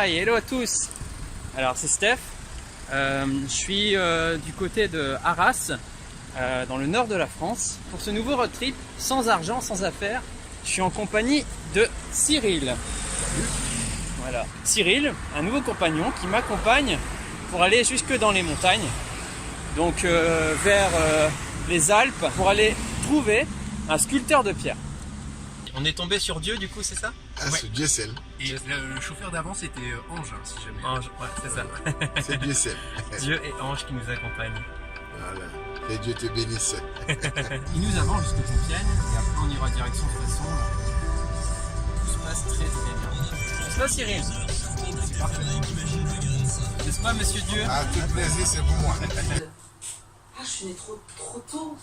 Hi, hello à tous. Alors c'est Steph, je suis du côté de Arras, dans le nord de la France, pour ce nouveau road trip, sans argent, sans affaires. Je suis en compagnie de Cyril. Voilà, Cyril, un nouveau compagnon qui m'accompagne pour aller jusque dans les montagnes, donc vers les Alpes, pour aller trouver un sculpteur de pierre. On est tombé sur Dieu, du coup, c'est ça? Ah, ouais. C'est Dieu seul. Et le chauffeur d'avant c'était Ange, si jamais. Ange, ouais, c'est ça. C'est Dieu seul. Dieu et Ange qui nous accompagnent. Voilà. Que Dieu te bénisse. Il nous avance jusqu'à Compiègne et après on ira direction de façon. Tout se passe très bien. N'est-ce pas, Cyril? C'est parfait. N'est-ce pas, monsieur Dieu? Ah, tout plaisir, c'est pour moi. Ah, je suis née trop tôt,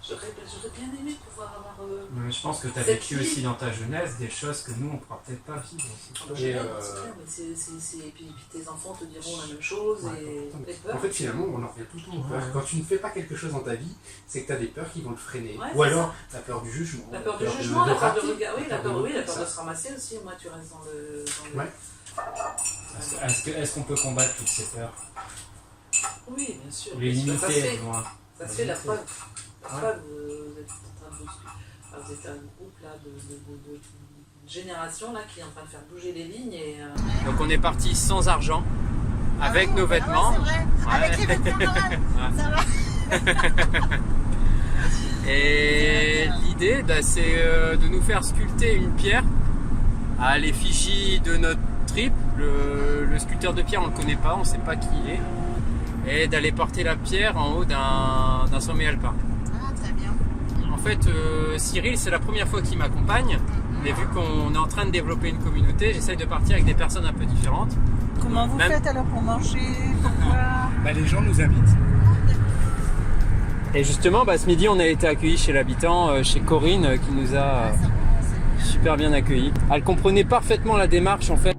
j'aurais bien aimé pouvoir avoir... Mais je pense que tu as cette vécu vie. aussi dans ta jeunesse des choses que nous on ne pourra peut-être pas vivre aussi. Et puis tes enfants te diront la même chose, Ouais, et les en peurs. fait finalement on en revient tout le temps aux peurs. Quand tu ne fais pas quelque chose dans ta vie, c'est que tu as des peurs qui vont te freiner. Ouais, Ou c'est alors la peur du jugement. La peur du jugement, la peur de rater, regard, oui, la peur ça. de se ramasser aussi. Moi, tu restes dans le... Ouais. Est-ce qu'on peut combattre toutes ces peurs? Oui, bien sûr. Ou les Ça se limiter fait. loin? Ça se fait, la preuve. La Ouais. preuve, vous êtes en train de... Vous êtes un groupe là de génération là qui est en train de faire bouger les lignes et... Donc on est parti sans argent, avec nos vêtements. Ah ouais, c'est vrai. Avec les vêtements Noël. Ça va. Et l'idée, c'est de nous faire sculpter une pierre à l'effigie de notre trip. Le sculpteur de pierre, on ne le connaît pas, on ne sait pas qui il est. Et d'aller porter la pierre en haut d'un sommet alpin. Ah, très bien. En fait, Cyril, c'est la première fois qu'il m'accompagne. Mais vu qu'on est en train de développer une communauté, j'essaye de partir avec des personnes un peu différentes. Comment vous Même- faites alors pour manger, pour boire? Bah, les gens nous invitent. Et justement, ce midi, on a été accueillis chez l'habitant, chez Corinne, qui nous a super bien accueillis. Elle comprenait parfaitement la démarche, en fait.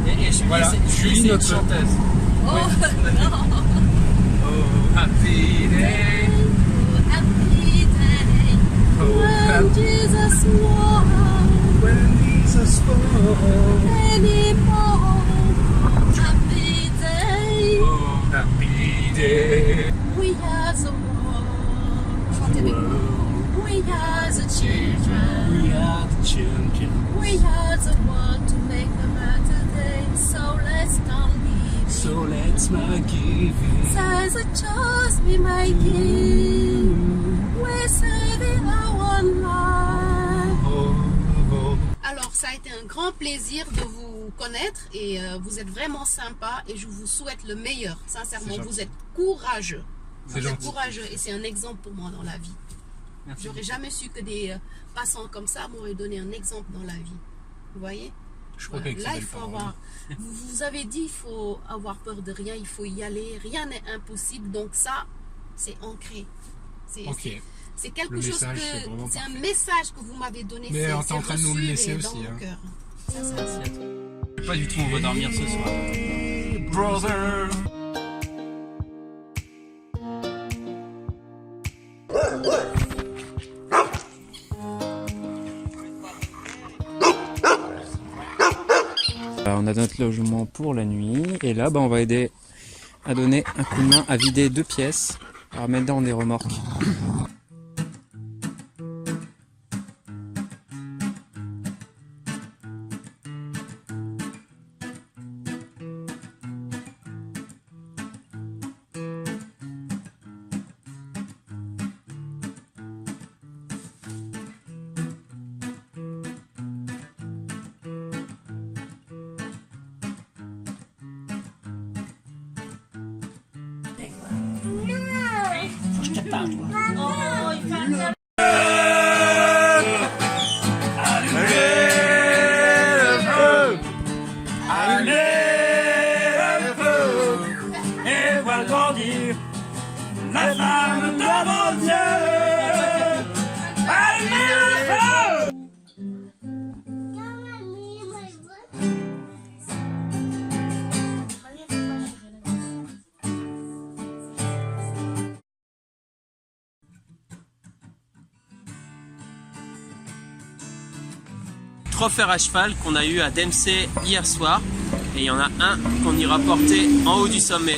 Et Julie, Voilà, Julie, c'est une notre chanteuse. Oh, non. Oh, happy day. Happy day. When Jesus walked When Jesus spoke. anymore. Happy day. Oh, happy day. We are the world. Chantez avec nous. We are the children. We are the children. We are the one to make a better day. So let's come be. So let's make it. There's a choice we make it. We're saving our life. Oh, oh. Alors, ça a été un grand plaisir de vous connaître et vous êtes vraiment sympa et je vous souhaite le meilleur. Sincèrement, C'est vous êtes courageux. C'est Vous êtes gentil. courageux et c'est un exemple pour moi dans la vie. Merci. J'aurais jamais su que des passants comme ça m'auraient donné un exemple dans la vie. Vous voyez? Je crois Voilà. qu'avec Là, ces il belles faut paroles. avoir. Vous avez dit, il faut avoir peur de rien, il faut y aller. Rien n'est impossible. Donc ça, c'est ancré. C'est Ok. c'est quelque Le chose message, c'est que vraiment c'est un parfait. message que vous m'avez donné. Mais C'est- on est c'est en train de nous le reçu laisser et aussi, dans mon hein. cœur. Ça, c'est- Pas du tout, on va dormir ce soir. Brother. On a notre logement pour la nuit et là on va aider à donner un coup de main à vider 2 pièces, à remettre dans des remorques. Et va grandir la flamme de mon Dieu. Allumez le feu. 3 fers à cheval qu'on a eu à Dempsey hier soir. Et il y en a un qu'on ira porter en haut du sommet.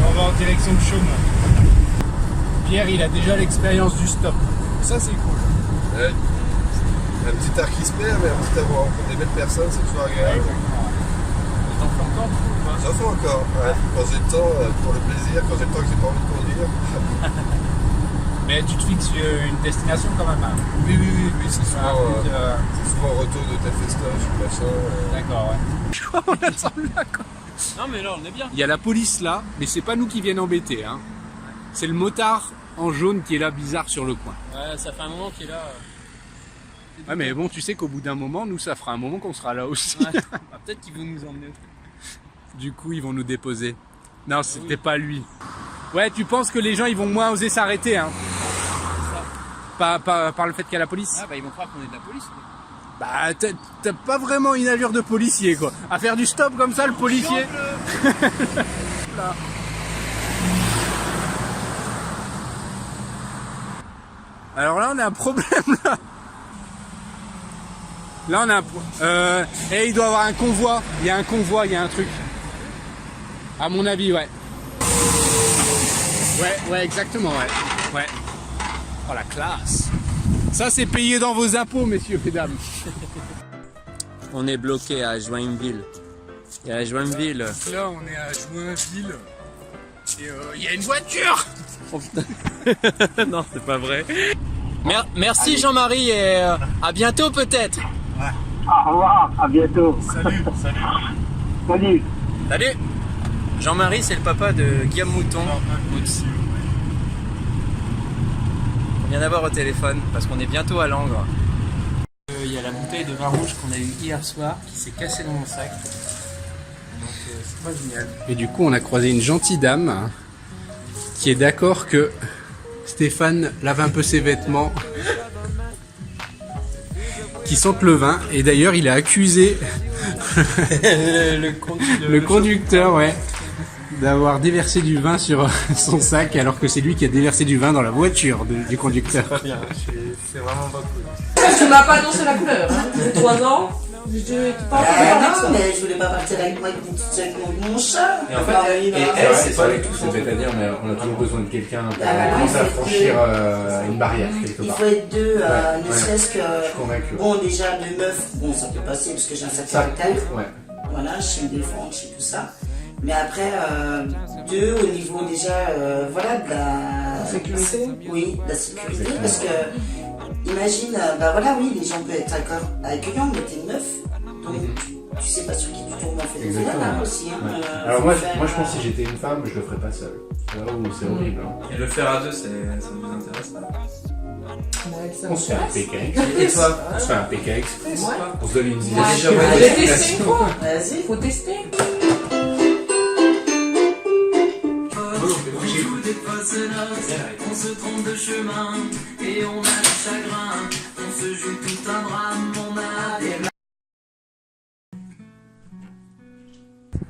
On va en direction de Chaumont. Pierre, il a déjà l'expérience du stop. Ça, c'est cool. Ouais. Un petit art qui se perd, mais un petit avoir rencontré des belles personnes, c'est toujours agréable. T'en fais encore beaucoup ou pas? J'en fais encore, ouais. Quand j'ai le temps, pour le plaisir, quand j'ai le temps que j'ai pas envie de conduire. Mais tu te fixes une destination quand même. Hein. Oui, c'est C'est un souvent, truc, c'est souvent retour de tel festoche ou machin. D'accord, ouais. On attend là, quoi. Non mais là on est bien. Il y a la police là, mais c'est pas nous qui viennent embêter. Hein. C'est le motard en jaune qui est là bizarre sur le coin. Ouais, ça fait un moment qu'il est là. Ouais, mais bon, tu sais qu'au bout d'un moment, nous, ça fera un moment qu'on sera là aussi. Ouais. Bah, peut-être qu'ils vont nous emmener. Du coup, ils vont nous déposer. Non, c'était pas lui. Ouais, tu penses que les gens, ils vont moins oser s'arrêter, hein? Par le fait qu'il y a la police? Ah bah ils vont croire qu'on est de la police. Bah, t'as pas vraiment une allure de policier, quoi. À faire du stop comme ça, le policier. Là. Alors là, on a un problème, là. Là, on a un... il doit y avoir un convoi. Il y a un convoi, il y a un truc. À mon avis, ouais. Ouais, exactement, ouais. Ouais. Oh, la classe. Ça, c'est payé dans vos impôts, messieurs, mesdames. On est bloqué à Joinville. Et à Joinville. Là, on est à Joinville. Et il y a une voiture. Oh, putain. Non, c'est pas vrai. Merci Jean-Marie et à bientôt peut-être. Au revoir, à bientôt. Salut. Salut. Salut. Jean-Marie, c'est le papa de Guillaume Mouton. Oups. On vient d'avoir au téléphone parce qu'on est bientôt à Langres. Il y a la bouteille de vin rouge qu'on a eu hier soir qui s'est cassée dans mon sac. Donc c'est pas génial. Et du coup, on a croisé une gentille dame qui est d'accord que Stéphane lave un peu ses vêtements qui sentent le vin. Et d'ailleurs, il a accusé le conducteur, ouais, d'avoir déversé du vin sur son sac alors que c'est lui qui a déversé du vin dans la voiture du conducteur. C'est vraiment pas cool. Tu m'as pas annoncé la couleur, hein. J'ai 3 ans. Non, mais je voulais pas partir avec moi avec mon chat. Et en fait, elle, c'est pas du tout ce c'est-à-dire, mais on a toujours besoin de quelqu'un pour commencer à franchir une barrière quelque part. Il faut être deux, ne serait-ce que. Je suis convaincu. Bon, déjà, 2 meufs, bon, ça peut passer parce que j'ai un sacré caractère. Ouais. Voilà, je sais me défendre, je sais tout ça. Mais après, 2 au niveau déjà, voilà, de la sécurité. Oui, de la sécurité, parce que. Imagine, bah voilà, oui, les gens peuvent être accueillants, mais t'es une meuf, donc tu sais pas sur qui tu tombes en fait. Exactement. Aussi, hein, Ouais. Alors moi, je pense que si j'étais une femme, je le ferais pas seul. C'est horrible. Hein. Et le faire à deux, ça vous intéresse pas? On se fait un PK Et toi? On se fait un PK Express. Ouais. On se donne une idée. J'ai testé une fois. Vas-y. Faut tester. On se trompe de chemin et on a le chagrin. On se joue tout un drame, on a des...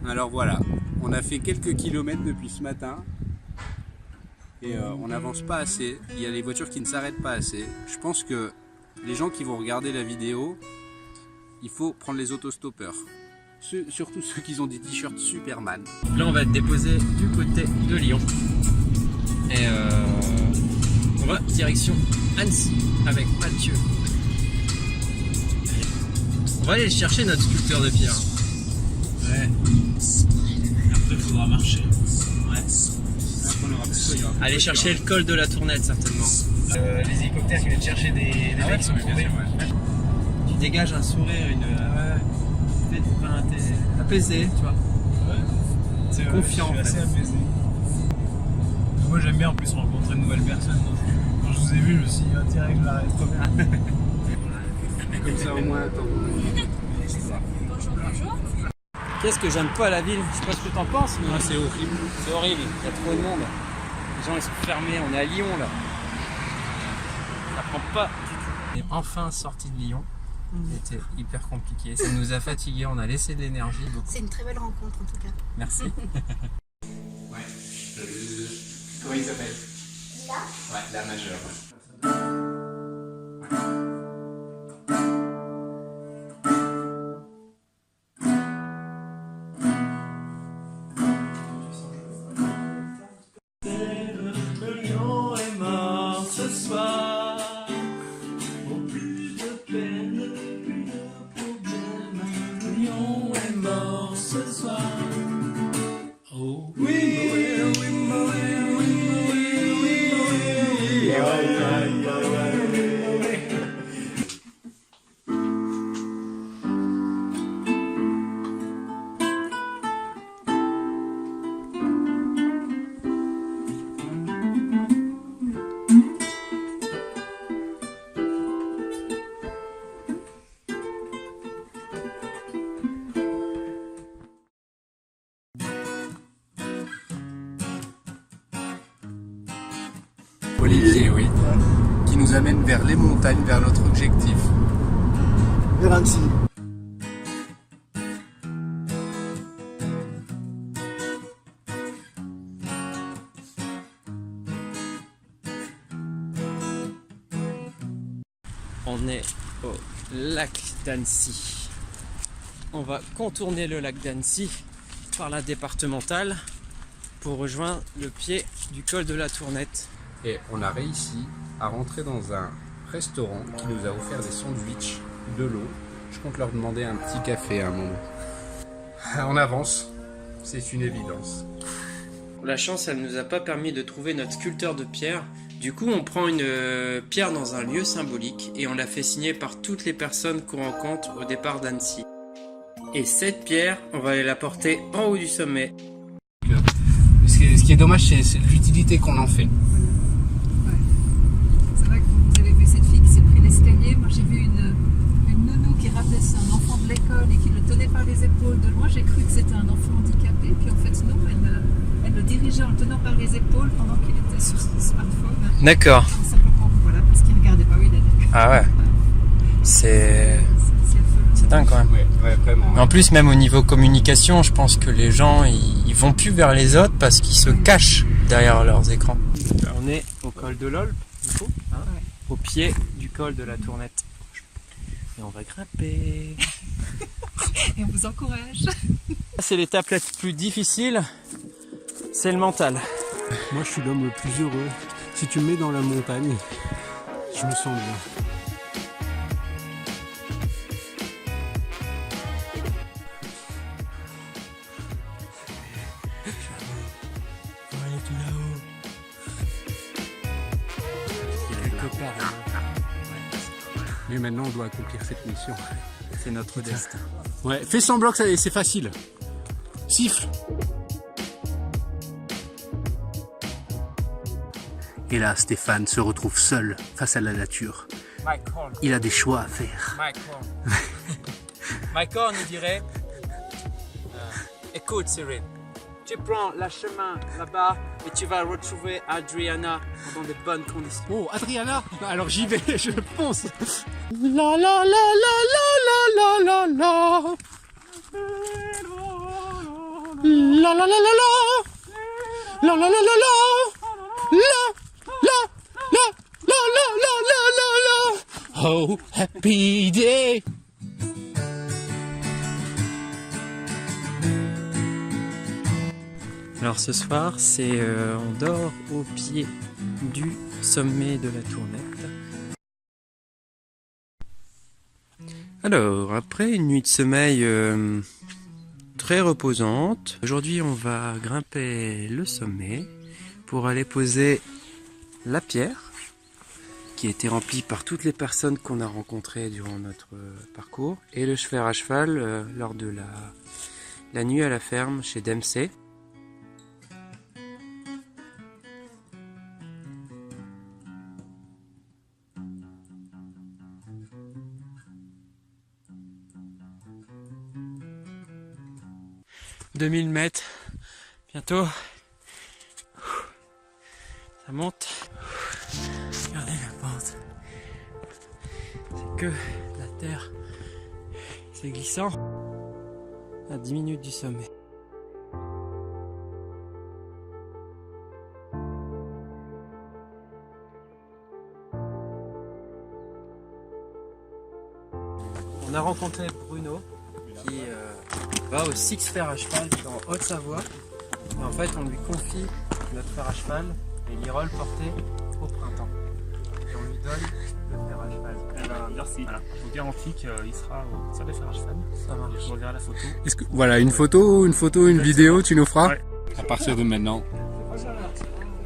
Alors voilà, on a fait quelques kilomètres depuis ce matin et on n'avance pas assez. Il y a les voitures qui ne s'arrêtent pas assez. Je pense que les gens qui vont regarder la vidéo, il faut prendre les autostoppeurs. Surtout ceux qui ont des t-shirts Superman. Là, on va être déposé du côté de Lyon. Et on va direction Annecy avec Mathieu. On va aller chercher notre sculpteur de pierre. Ouais. Après, il faudra marcher. Ouais. Aller chercher le col de la Tournette, certainement. Les hélicoptères qui viennent chercher des mecs qui sont tombés. Tu dégages un sourire, t'es apaisé, tu vois. C'est confiant, en fait. assez apaisé. Moi, j'aime bien en plus rencontrer de nouvelles personnes. Donc, quand je vous ai vu, je me suis dit, ah, tiens, je l'arrête trop bien. Comme ça, au moins, attends. Qu'est-ce que j'aime pas à la ville? Je sais pas ce que t'en penses, mais C'est horrible. c'est horrible. Il y a trop de monde. Les gens ils sont fermés. On est à Lyon là. Ça prend pas du tout. On est enfin sorti de Lyon. C'était hyper compliqué. Ça nous a fatigués. On a laissé de l'énergie. C'est une très belle rencontre en tout cas. Merci. Ouais. Comment il s'appelle? Là. Ouais, la majeure. Ouais. Olivier, oui. Qui nous amène vers les montagnes, vers notre objectif. Vers Annecy. On est au lac d'Annecy. On va contourner le lac d'Annecy par la départementale pour rejoindre le pied du col de la Tournette. Et on a réussi à rentrer dans un restaurant qui nous a offert des sandwichs, de l'eau. Je compte leur demander un petit café à un moment. On avance, c'est une évidence. La chance, elle nous a pas permis de trouver notre sculpteur de pierre. Du coup, on prend une pierre dans un lieu symbolique et on la fait signer par toutes les personnes qu'on rencontre au départ d'Annecy. Et cette pierre, on va aller la porter en haut du sommet. Ce qui est dommage, c'est l'utilité qu'on en fait. C'est vrai que vous avez vu cette fille qui s'est pris l'escalier. Moi, j'ai vu une nounou qui rappelait un enfant de l'école et qui le tenait par les épaules. De loin, j'ai cru que c'était un enfant handicapé. Puis en fait, non, elle le dirigeait en le tenant par les épaules pendant qu'il était sur son smartphone. D'accord. Simplement, voilà, parce qu'il ne regardait pas où il allait. Ah ouais. C'est dingue quand même. Ouais, vraiment. En plus, même au niveau communication, je pense que les gens, ils vont plus vers les autres parce qu'ils se cachent derrière leurs écrans. On est au col de l'Olpe, du coup, hein, au pied du col de la Tournette. Et on va grimper. Et on vous encourage. C'est l'étape la plus difficile, c'est le mental. Moi, je suis l'homme le plus heureux. Si tu me mets dans la montagne, je me sens bien. Mais maintenant, on doit accomplir cette mission. C'est notre destin. Ouais, fais semblant que c'est facile. Siffle. Et là, Stéphane se retrouve seul face à la nature. Il a des choix à faire. Michael nous dirait écoute Cyril, tu prends le chemin là-bas et tu vas retrouver Adriana dans de bonnes conditions. Oh, Adriana, alors j'y vais, je fonce. La la la la la la la la. La la la la la. La la la la la. La. Oh, happy day! Alors ce soir, on dort au pied du sommet de la Tournette. Alors, après une nuit de sommeil très reposante, aujourd'hui on va grimper le sommet pour aller poser la pierre qui a été remplie par toutes les personnes qu'on a rencontrées durant notre parcours et le fer à cheval lors de la nuit à la ferme chez Dempsey. « 2000 mètres, bientôt, ça monte, regardez la pente, c'est que la terre, c'est glissant, à 10 minutes du sommet. » On a rencontré Bruno qui va au Six Fer à cheval en Haute-Savoie. Et en fait, on lui confie notre fer à cheval et l'Irol porté au printemps. Et on lui donne le fer à cheval. Eh ben, merci. Voilà. Je vous garantis qu'il sera au sur le fer à cheval. Ça marche. Je regarde la photo. Est-ce que, voilà, une photo, une vidéo, tu nous feras? Ouais. À partir de maintenant,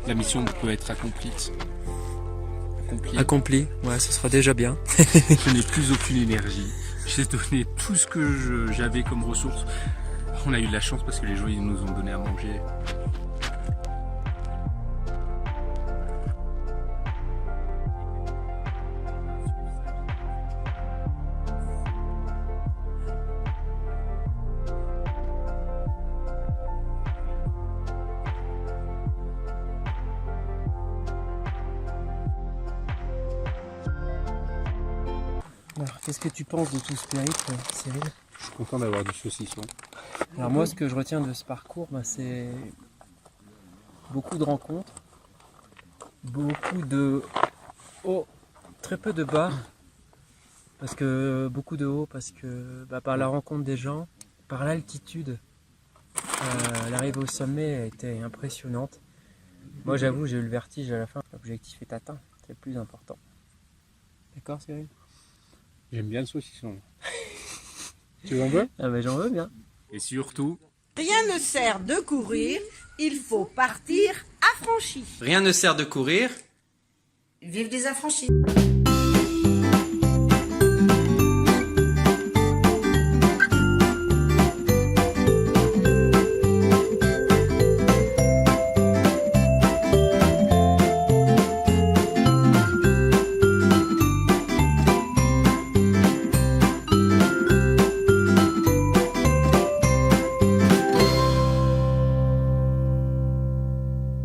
la mission peut être accomplie. Accompli, ouais, ce sera déjà bien. Je n'ai plus aucune énergie. J'ai donné tout ce que j'avais comme ressources. On a eu de la chance parce que les gens ils nous ont donné à manger. Alors, qu'est-ce que tu penses de tout ce périple, Cyril? Je suis content d'avoir du saucisson. Alors moi, ce que je retiens de ce parcours, c'est beaucoup de rencontres, beaucoup de hauts, très peu de bas, parce que beaucoup de hauts, parce que par la rencontre des gens, par l'altitude, l'arrivée au sommet a été impressionnante. Moi, j'avoue, j'ai eu le vertige à la fin. L'objectif est atteint, c'est le plus important. D'accord, Cyril? J'aime bien le saucisson. Tu en veux? Ah ben j'en veux bien. Et surtout, Rien ne sert de courir, il faut partir affranchi. Rien ne sert de courir. Vive des affranchis.